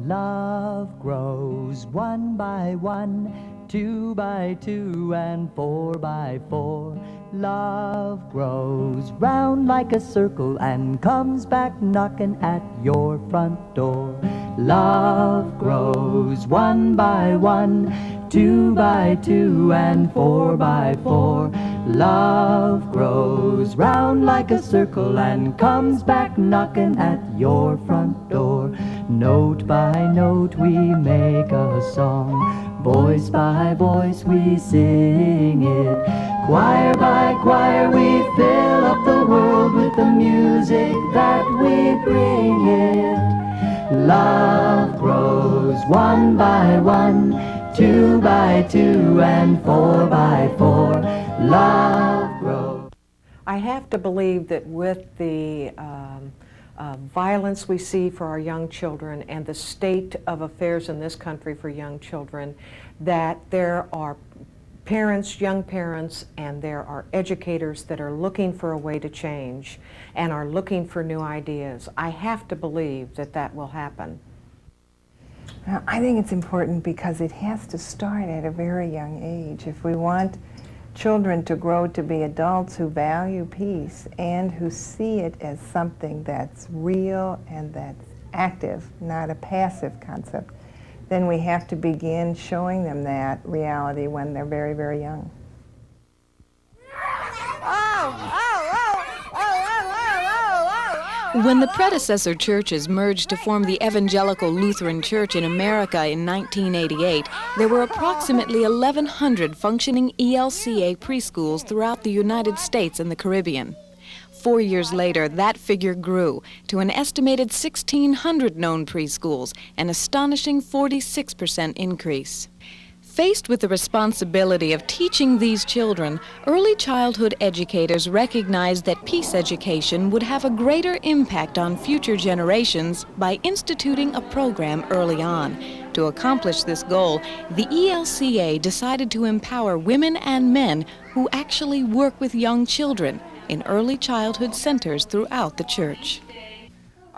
Love grows 1 by 1, 2 by 2, and 4 by 4. Love grows round like a circle and comes back knocking at your front door. Love grows 1 by 1, 2 by 2, and 4 by 4. Love grows round like a circle and comes back knocking at your front door. Note by note we make a song, voice by voice we sing it, choir by choir we fill up the world with the music that we bring it. Love grows 1 by 1, 2 by 2, and 4 by 4. Love grows. I have to believe that with the violence we see for our young children and the state of affairs in this country for young children, that there are parents, young parents, and there are educators that are looking for a way to change and are looking for new ideas. I have to believe that that will happen. Well, I think it's important because it has to start at a very young age. If we want children to grow to be adults who value peace and who see it as something that's real and that's active, not a passive concept, then we have to begin showing them that reality when they're very, very young. When the predecessor churches merged to form the Evangelical Lutheran Church in America in 1988, there were approximately 1,100 functioning ELCA preschools throughout the United States and the Caribbean. 4 years later, that figure grew to an estimated 1,600 known preschools, an astonishing 46% increase. Faced with the responsibility of teaching these children, early childhood educators recognized that peace education would have a greater impact on future generations by instituting a program early on. To accomplish this goal, the ELCA decided to empower women and men who actually work with young children in early childhood centers throughout the church.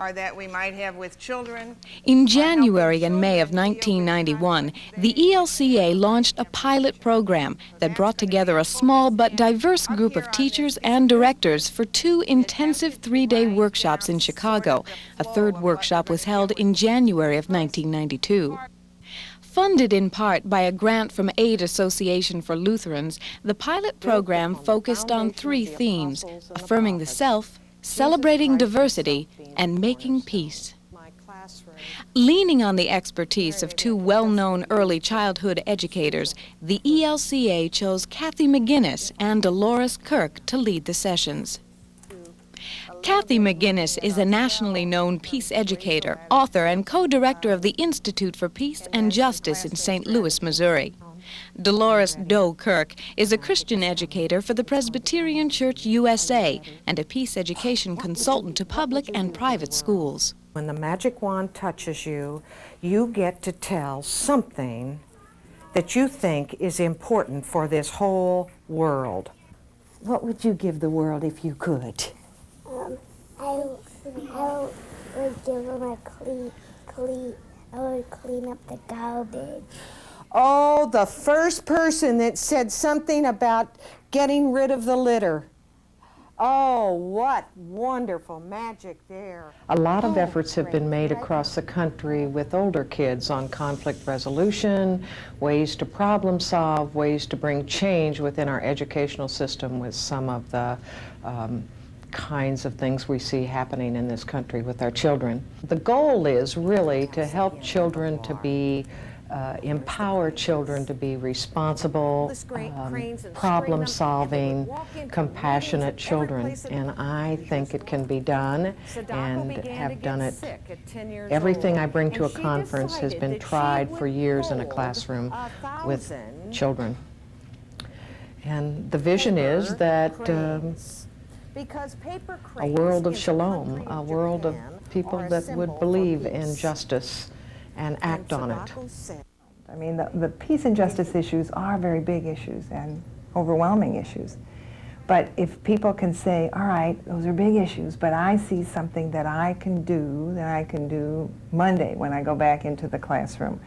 Or that we might have with children. In January and May of 1991, the ELCA launched a pilot program that brought together a small but diverse group of teachers and directors for 2 intensive 3-day workshops in Chicago. A third workshop was held in January of 1992. Funded in part by a grant from Aid Association for Lutherans, the pilot program focused on 3 themes: affirming the self, celebrating diversity, and making peace. Leaning on the expertise of 2 well-known early childhood educators, the ELCA chose Kathy McGinnis and Dolores Kirk to lead the sessions. Kathy McGinnis is a nationally known peace educator, author, and co-director of the Institute for Peace and Justice in St. Louis, Missouri. Dolores Doe Kirk is a Christian educator for the Presbyterian Church USA and a peace education consultant to public and private schools. When the magic wand touches you, you get to tell something that you think is important for this whole world. What would you give the world if you could? I would give them I would clean up the garbage. Oh, the first person that said something about getting rid of the litter. Oh, what wonderful magic there. A lot of efforts have been made across the country with older kids on conflict resolution, ways to problem solve, ways to bring change within our educational system with some of the kinds of things we see happening in this country with our children. The goal is really to help children to be empower children to be responsible, problem-solving, compassionate children. And I think it can be done and have done it. Everything I bring to a conference has been tried for years in a classroom with children. And the vision is that a world of shalom, a world of people that would believe in justice and act on it. I mean, the peace and justice issues are very big issues and overwhelming issues. But if people can say, all right, those are big issues, but I see something that I can do Monday when I go back into the classroom.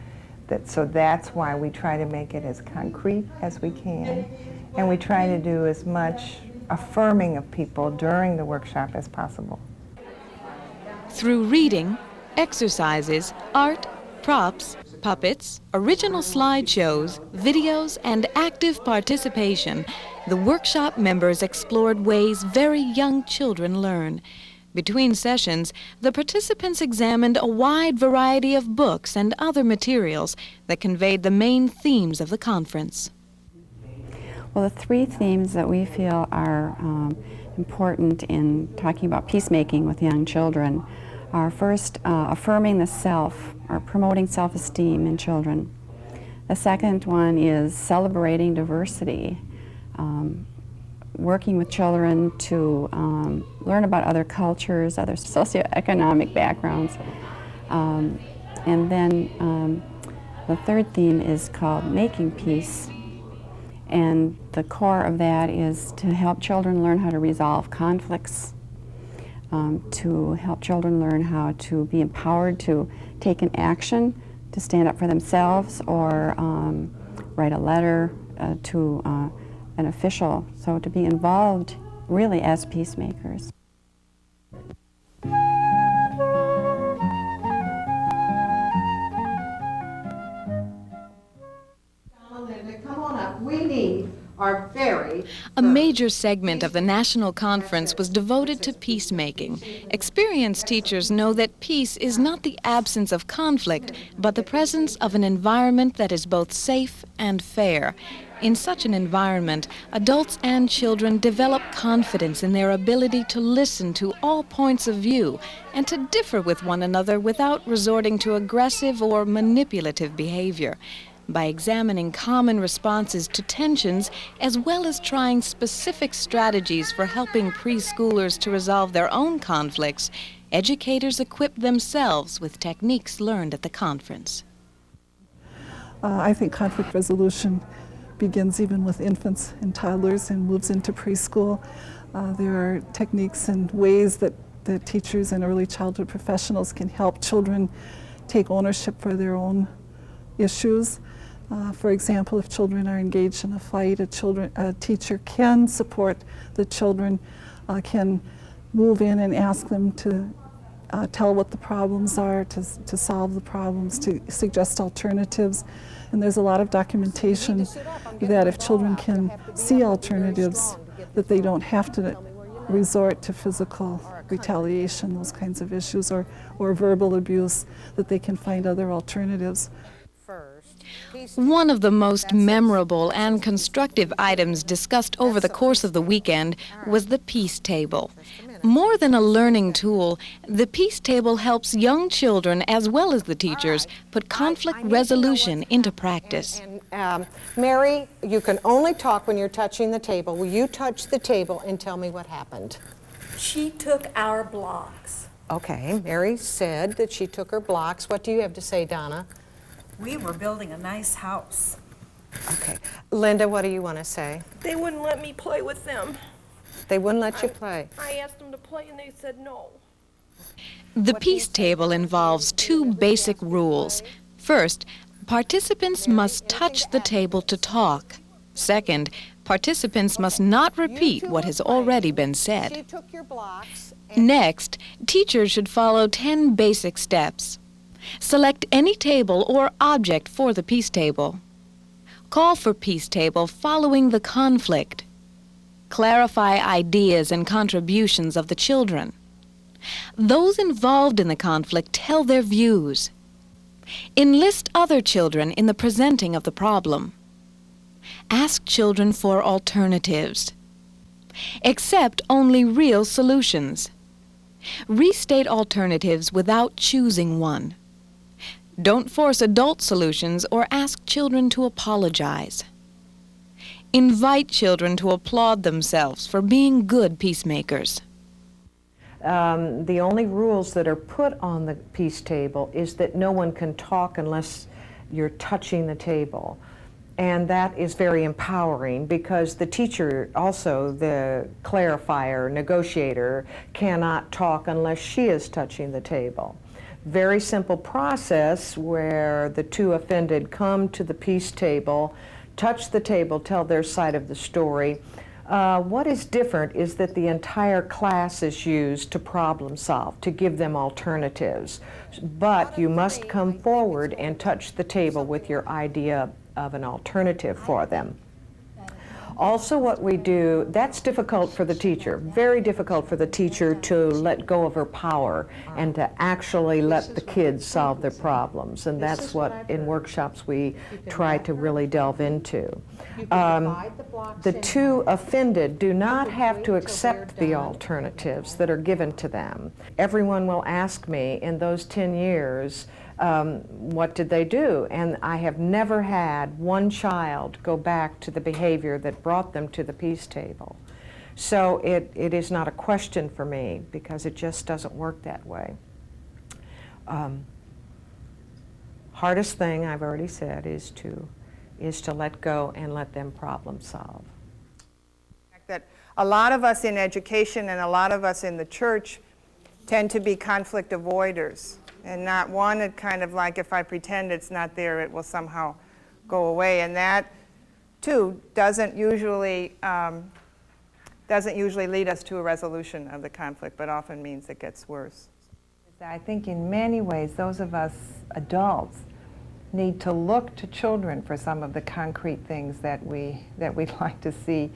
So that's why we try to make it as concrete as we can, and we try to do as much affirming of people during the workshop as possible. Through reading, exercises, art, props, puppets, original slideshows, videos, and active participation, the workshop members explored ways very young children learn. Between sessions, the participants examined a wide variety of books and other materials that conveyed the main themes of the conference. Well, the three themes that we feel are important in talking about peacemaking with young children are first affirming the self, or promoting self-esteem in children. The second one is celebrating diversity, working with children to learn about other cultures, other socioeconomic backgrounds. And then the third theme is called making peace. And the core of that is to help children learn how to resolve conflicts, to help children learn how to be empowered to take an action, to stand up for themselves, or write a letter to an official. So to be involved really as peacemakers. A major segment of the national conference was devoted to peacemaking. Experienced teachers know that peace is not the absence of conflict, but the presence of an environment that is both safe and fair. In such an environment, adults and children develop confidence in their ability to listen to all points of view and to differ with one another without resorting to aggressive or manipulative behavior. By examining common responses to tensions, as well as trying specific strategies for helping preschoolers to resolve their own conflicts, educators equip themselves with techniques learned at the conference. I think conflict resolution begins even with infants and toddlers and moves into preschool. There are techniques and ways that the teachers and early childhood professionals can help children take ownership for their own issues. For example, if children are engaged in a fight, a teacher can support the children, can move in and ask them to tell what the problems are, to solve the problems, to suggest alternatives. And there's a lot of documentation that if children can see alternatives, that they don't have to resort to physical retaliation, those kinds of issues, or verbal abuse, that they can find other alternatives. One of the most memorable and constructive items discussed over the course of the weekend was the peace table. More than a learning tool, the peace table helps young children as well as the teachers put conflict resolution into practice. Mary, you can only talk when you're touching the table. Will you touch the table and tell me what happened? She took our blocks. Okay, Mary said that she took her blocks. What do you have to say, Donna? We were building a nice house. Okay. Linda, what do you want to say? They wouldn't let me play with them. They wouldn't let you play? I asked them to play and they said no. The peace table involves two basic rules. First, participants must touch the table to talk. Second, participants must not repeat what has already been said. She took your blocks. Next, teachers should follow 10 basic steps. Select any table or object for the peace table. Call for peace table following the conflict. Clarify ideas and contributions of the children. Those involved in the conflict tell their views. Enlist other children in the presenting of the problem. Ask children for alternatives. Accept only real solutions. Restate alternatives without choosing one. Don't force adult solutions or ask children to apologize. Invite children to applaud themselves for being good peacemakers. The only rules that are put on the peace table is that no one can talk unless you're touching the table. And that is very empowering because the teacher, also the clarifier, negotiator, cannot talk unless she is touching the table. Very simple process where the two offended come to the peace table, touch the table, tell their side of the story. What is different is that the entire class is used to problem solve, to give them alternatives. But you must come forward and touch the table with your idea of an alternative for them. Also what we do, that's difficult for the teacher, very difficult for the teacher to let go of her power and to actually let the kids solve their problems. And that's what in workshops we try to really delve into. The two offended do not have to accept the alternatives that are given to them. Everyone will ask me in those 10 years, what did they do? And I have never had one child go back to the behavior that brought them to the peace table. So it is not a question for me because it just doesn't work that way. Hardest thing, I've already said, is to let go and let them problem solve. That a lot of us in education and a lot of us in the church tend to be conflict avoiders and not want it, kind of like, if I pretend it's not there, it will somehow go away. And that, too, doesn't usually lead us to a resolution of the conflict, but often means it gets worse. I think in many ways, those of us adults need to look to children for some of the concrete things that we'd like to see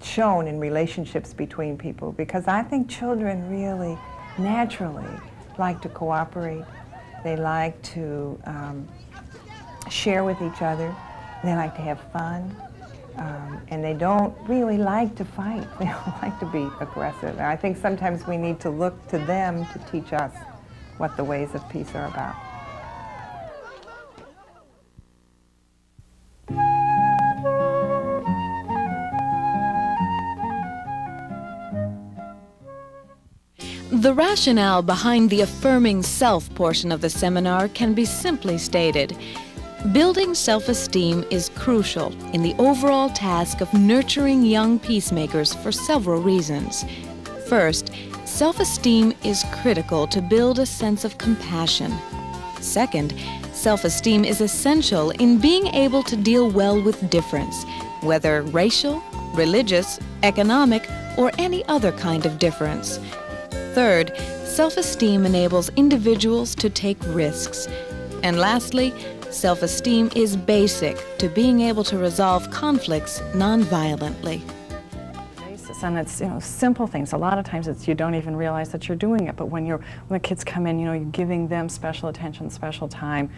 shown in relationships between people, because I think children really naturally like to cooperate. They like to share with each other. They like to have fun. And they don't really like to fight. They don't like to be aggressive. And I think sometimes we need to look to them to teach us what the ways of peace are about. The rationale behind the affirming self portion of the seminar can be simply stated. Building self-esteem is crucial in the overall task of nurturing young peacemakers for several reasons. First, self-esteem is critical to build a sense of compassion. Second, self-esteem is essential in being able to deal well with difference, whether racial, religious, economic, or any other kind of difference. Third, self-esteem enables individuals to take risks. And lastly, self-esteem is basic to being able to resolve conflicts non-violently. And it's, simple things. A lot of times you don't even realize that you're doing it, but when the kids come in, you're giving them special attention, special time,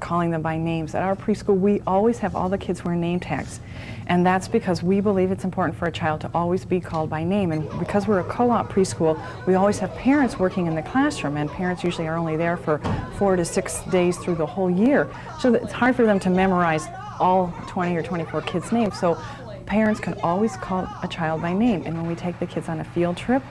calling them by names. At our preschool, we always have all the kids wear name tags. And that's because we believe it's important for a child to always be called by name. And because we're a co-op preschool, we always have parents working in the classroom, and parents usually are only there for 4 to 6 days through the whole year. So it's hard for them to memorize all 20 or 24 kids' names. So parents can always call a child by name. And when we take the kids on a field trip,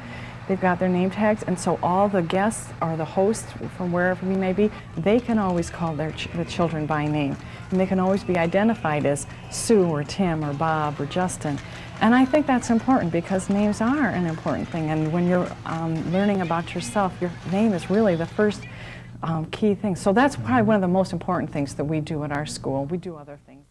they've got their name tags, and so all the guests or the hosts from wherever we may be, they can always call the children by name. And they can always be identified as Sue or Tim or Bob or Justin. And I think that's important because names are an important thing. And when you're learning about yourself, your name is really the first key thing. So that's probably one of the most important things that we do at our school. We do other things.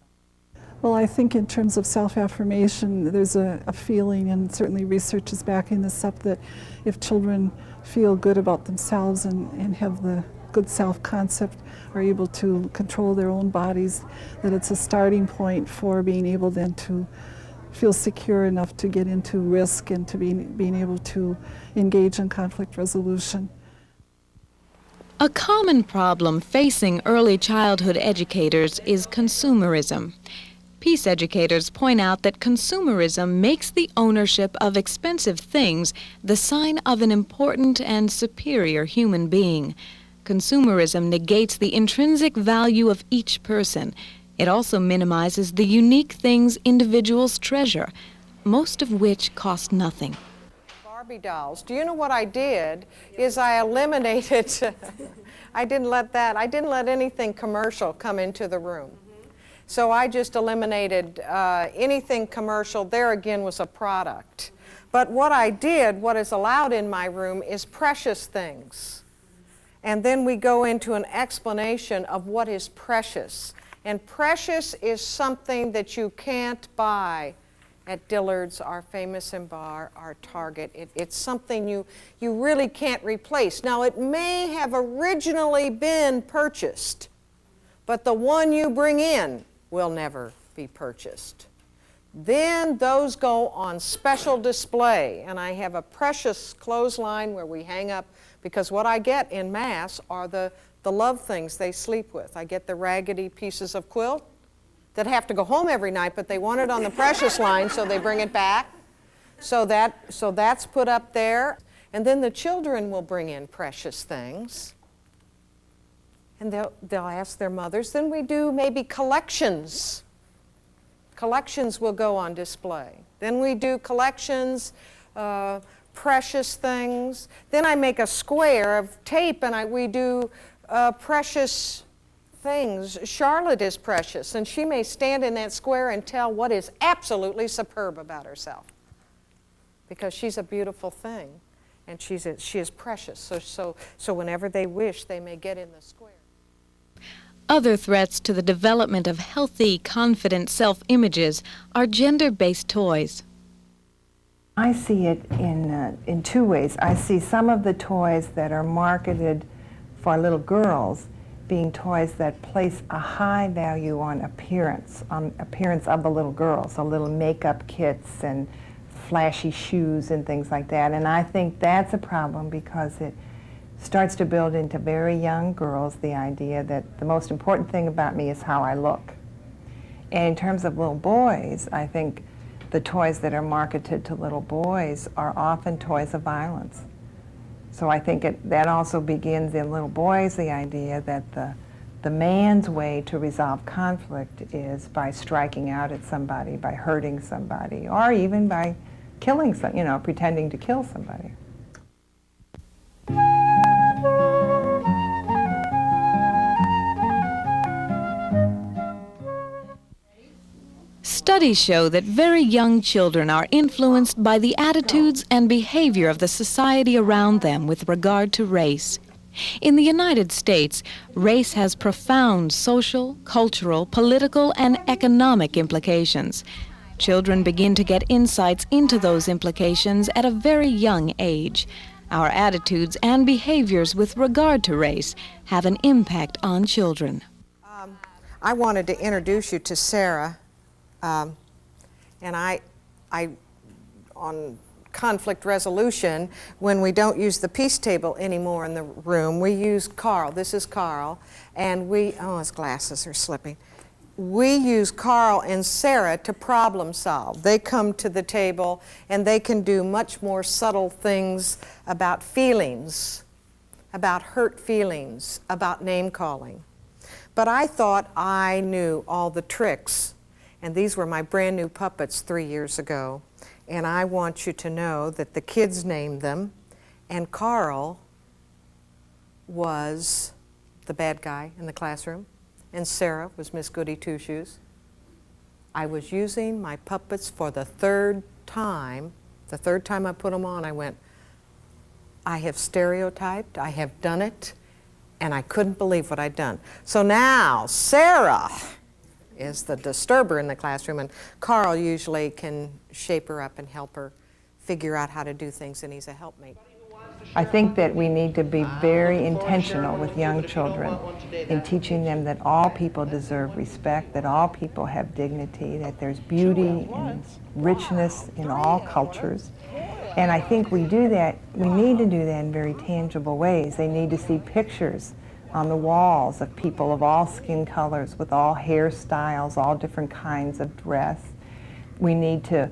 Well, I think in terms of self-affirmation, there's a feeling, and certainly research is backing this up, that if children feel good about themselves and have the good self-concept, are able to control their own bodies, that it's a starting point for being able then to feel secure enough to get into risk and to being able to engage in conflict resolution. A common problem facing early childhood educators is consumerism. Peace educators point out that consumerism makes the ownership of expensive things the sign of an important and superior human being. Consumerism negates the intrinsic value of each person. It also minimizes the unique things individuals treasure, most of which cost nothing. Barbie dolls. Do you know what I did? Is I eliminated, I didn't let anything commercial come into the room. So I just eliminated anything commercial. There again was a product. But what I did, what is allowed in my room, is precious things. And then we go into an explanation of what is precious. And precious is something that you can't buy at Dillard's, our Famous and Bar, our Target. It's something you really can't replace. Now, it may have originally been purchased, but the one you bring in will never be purchased. Then those go on special display, and I have a precious clothesline where we hang up, because what I get in Mass are the love things they sleep with. I get the raggedy pieces of quilt that have to go home every night, but they want it on the precious line, so they bring it back. So that's put up there. And then the children will bring in precious things, and they'll ask their mothers. Then we do maybe collections. Collections will go on display. Then we do collections, precious things. Then I make a square of tape, and we do precious things. Charlotte is precious, and she may stand in that square and tell what is absolutely superb about herself, because she's a beautiful thing, and she is precious. So whenever they wish, they may get in the square. Other threats to the development of healthy, confident self-images are gender-based toys. I see it in two ways. I see some of the toys that are marketed for little girls being toys that place a high value on appearance of the little girls, so little makeup kits and flashy shoes and things like that. And I think that's a problem, because it starts to build into very young girls the idea that the most important thing about me is how I look. And in terms of little boys, I think the toys that are marketed to little boys are often toys of violence. So I think that also begins in little boys, the idea that the man's way to resolve conflict is by striking out at somebody, by hurting somebody, or even by killing pretending to kill somebody. Studies show that very young children are influenced by the attitudes and behavior of the society around them with regard to race. In the United States, race has profound social, cultural, political, and economic implications. Children begin to get insights into those implications at a very young age. Our attitudes and behaviors with regard to race have an impact on children. I wanted to introduce you to Sarah. And I, on conflict resolution, when we don't use the peace table anymore in the room, we use Carl. This is Carl. And his glasses are slipping. We use Carl and Sarah to problem solve. They come to the table and they can do much more subtle things about feelings, about hurt feelings, about name calling. But I thought I knew all the tricks. And these were my brand new puppets 3 years ago. And I want you to know that the kids named them, and Carl was the bad guy in the classroom, and Sarah was Miss Goody Two-Shoes. I was using my puppets for the third time. The third time I put them on, I went, I have stereotyped, I have done it, and I couldn't believe what I'd done. So now, Sarah is the disturber in the classroom, and Carl usually can shape her up and help her figure out how to do things, and he's a helpmate. I think that we need to be very intentional with young children in teaching them that all people deserve respect, that all people have dignity, that there's beauty and richness in all cultures. And I think we need to do that in very tangible ways. They need to see pictures on the walls of people of all skin colors, with all hairstyles, all different kinds of dress. We need to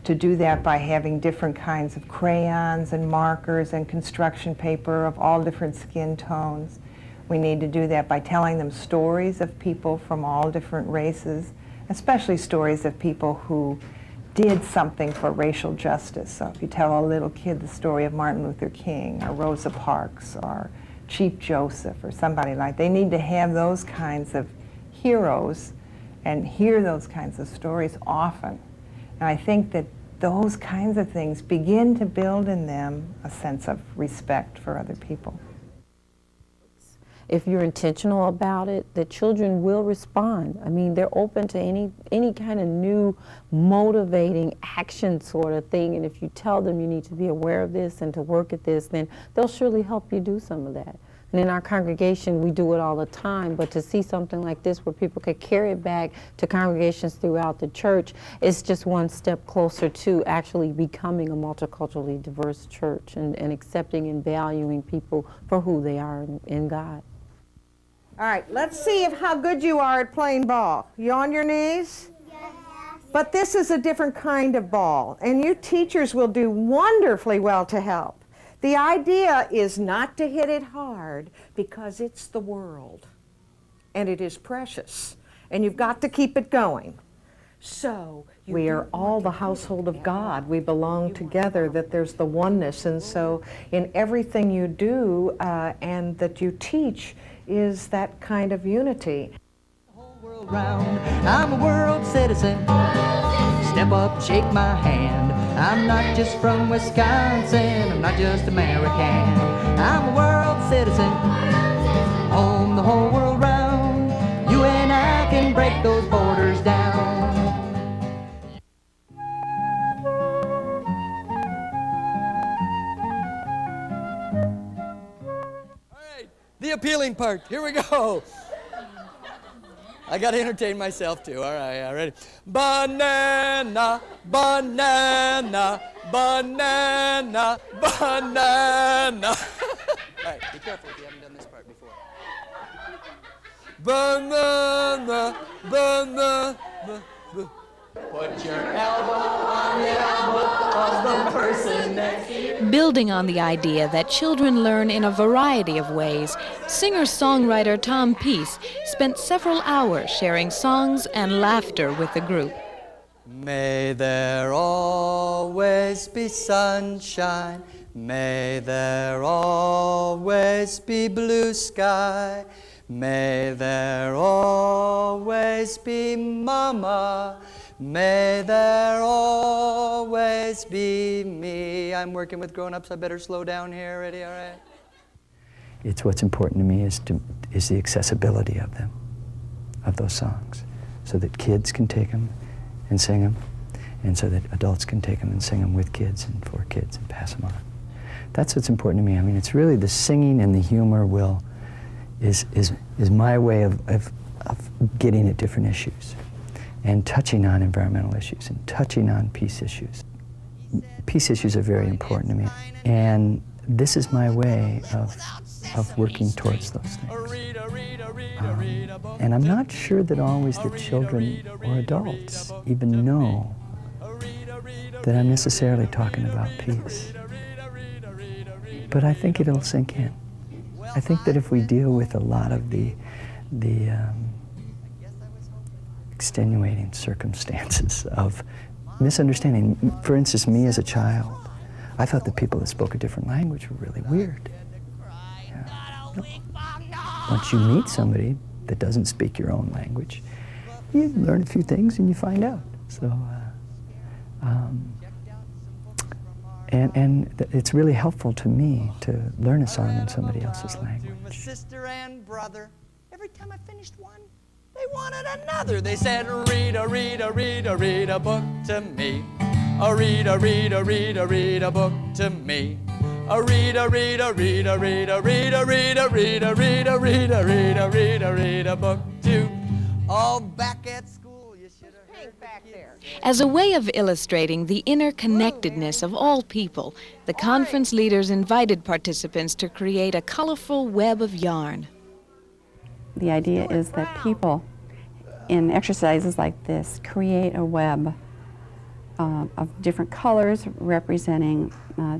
do that by having different kinds of crayons and markers and construction paper of all different skin tones. We need to do that by telling them stories of people from all different races, especially stories of people who did something for racial justice. So if you tell a little kid the story of Martin Luther King or Rosa Parks or Chief Joseph or somebody like that, they need to have those kinds of heroes and hear those kinds of stories often. And I think that those kinds of things begin to build in them a sense of respect for other people. If you're intentional about it, the children will respond. I mean, they're open to any kind of new motivating action sort of thing, and if you tell them you need to be aware of this and to work at this, then they'll surely help you do some of that. And in our congregation, we do it all the time, but to see something like this where people could carry it back to congregations throughout the church is just one step closer to actually becoming a multiculturally diverse church and accepting and valuing people for who they are in God. All right, let's see how good you are at playing ball. You on your knees? Yes. But this is a different kind of ball, and you teachers will do wonderfully well to help. The idea is not to hit it hard because it's the world, and it is precious, and you've got to keep it going. So we are all the household of God. We belong together, that there's the oneness, and so in everything you do and that you teach is that kind of unity. The whole world round, I'm a world citizen. Step up, shake my hand. I'm not just from Wisconsin, I'm not just American. I'm a world citizen. Home the whole world round. You and I can break those borders down. The appealing part. Here we go. I got to entertain myself too. All right, ready? Banana, banana, banana, banana. All right, be careful if you haven't done this part before. Banana, banana. Put your elbow on the elbow of the person next to you. Building on the idea that children learn in a variety of ways, singer-songwriter Tom Peace spent several hours sharing songs and laughter with the group. May there always be sunshine. May there always be blue sky. May there always be mama. May there always be me. I'm working with grown-ups. I better slow down here. Ready? All right. It's what's important to me is the accessibility of them, of those songs, so that kids can take them and sing them, and so that adults can take them and sing them with kids and for kids and pass them on. That's what's important to me. I mean, it's really the singing and the humor is my way of getting at different issues and touching on environmental issues and touching on peace issues. Peace issues are very important to me, and this is my way of working towards those things. And I'm not sure that always the children or adults even know that I'm necessarily talking about peace. But I think it'll sink in. I think that if we deal with a lot of the extenuating circumstances of misunderstanding, for instance, me as a child, I thought that people that spoke a different language were really weird. Yeah. Once you meet somebody that doesn't speak your own language, you learn a few things and you find out. So, it's really helpful to me to learn a song in somebody else's language. My sister and brother, every time I finished one, they wanted another. They said, read a, read a, read a, read a book to me. A read a, read a, read a, read a book to me. A read a, read a, read a, read a, read a, read a, read a, read a, read a, read a, read a, read a book to. All back at school, you should have heard back there. As a way of illustrating the interconnectedness of all people, the conference leaders invited participants to create a colorful web of yarn. The idea is that people in exercises like this create a web of different colors representing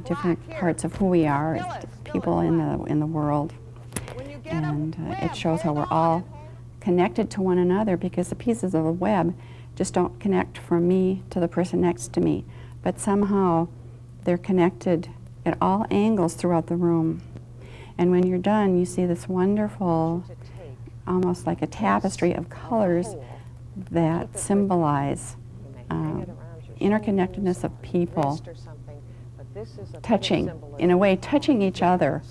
different parts of who we are as people in the world. And it shows how we're all connected to one another, because the pieces of the web just don't connect from me to the person next to me, but somehow they're connected at all angles throughout the room. And when you're done, you see this wonderful, almost like a tapestry of colors that symbolize interconnectedness of people touching, in a way, touching each other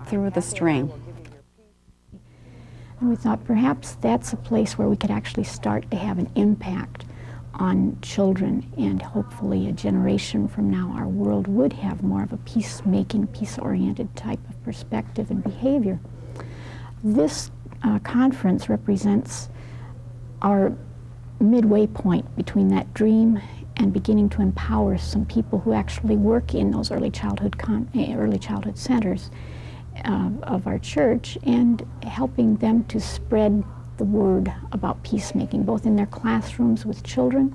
through the string. And we thought perhaps that's a place where we could actually start to have an impact on children, and hopefully a generation from now our world would have more of a peacemaking, peace-oriented type of perspective and behavior. This conference represents our midway point between that dream and beginning to empower some people who actually work in those early childhood centers of our church, and helping them to spread the word about peacemaking, both in their classrooms with children,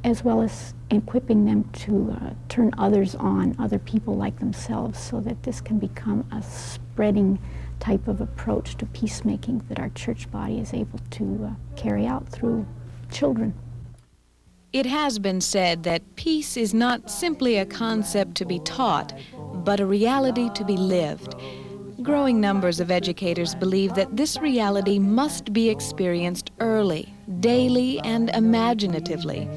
as well as equipping them to turn others on, other people like themselves, so that this can become a spreading type of approach to peacemaking that our church body is able to carry out through children. It has been said that peace is not simply a concept to be taught, but a reality to be lived. Growing numbers of educators believe that this reality must be experienced early, daily, and imaginatively.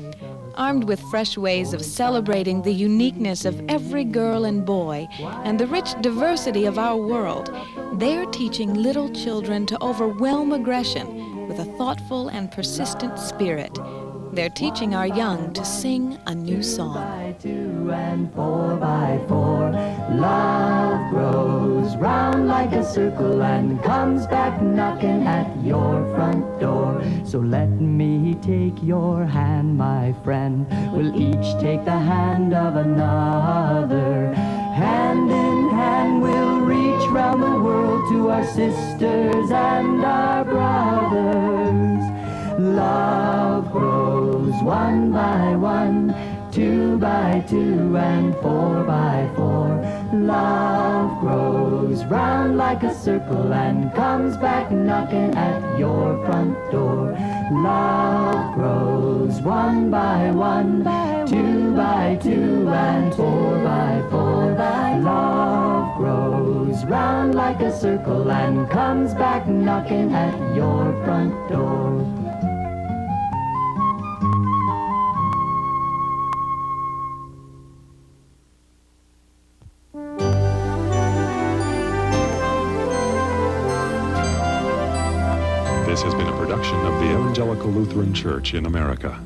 Armed with fresh ways of celebrating the uniqueness of every girl and boy and the rich diversity of our world, they are teaching little children to overwhelm aggression with a thoughtful and persistent spirit. They're teaching our young to sing a new song. 2 and 4 by 4, love grows round like a circle and comes back knocking at your front door. So let me take your hand, my friend. We'll each take the hand of another. Hand in hand we'll reach round the world to our sisters and our brothers. Love grows 1 by 1, 2 by 2, and 4 by 4. Love grows round like a circle and comes back knocking at your front door. Love grows 1 by 1, 2 by 2, and 4 by 4. Love grows round like a circle and comes back knocking at your front door. This has been a production of the Evangelical Lutheran Church in America.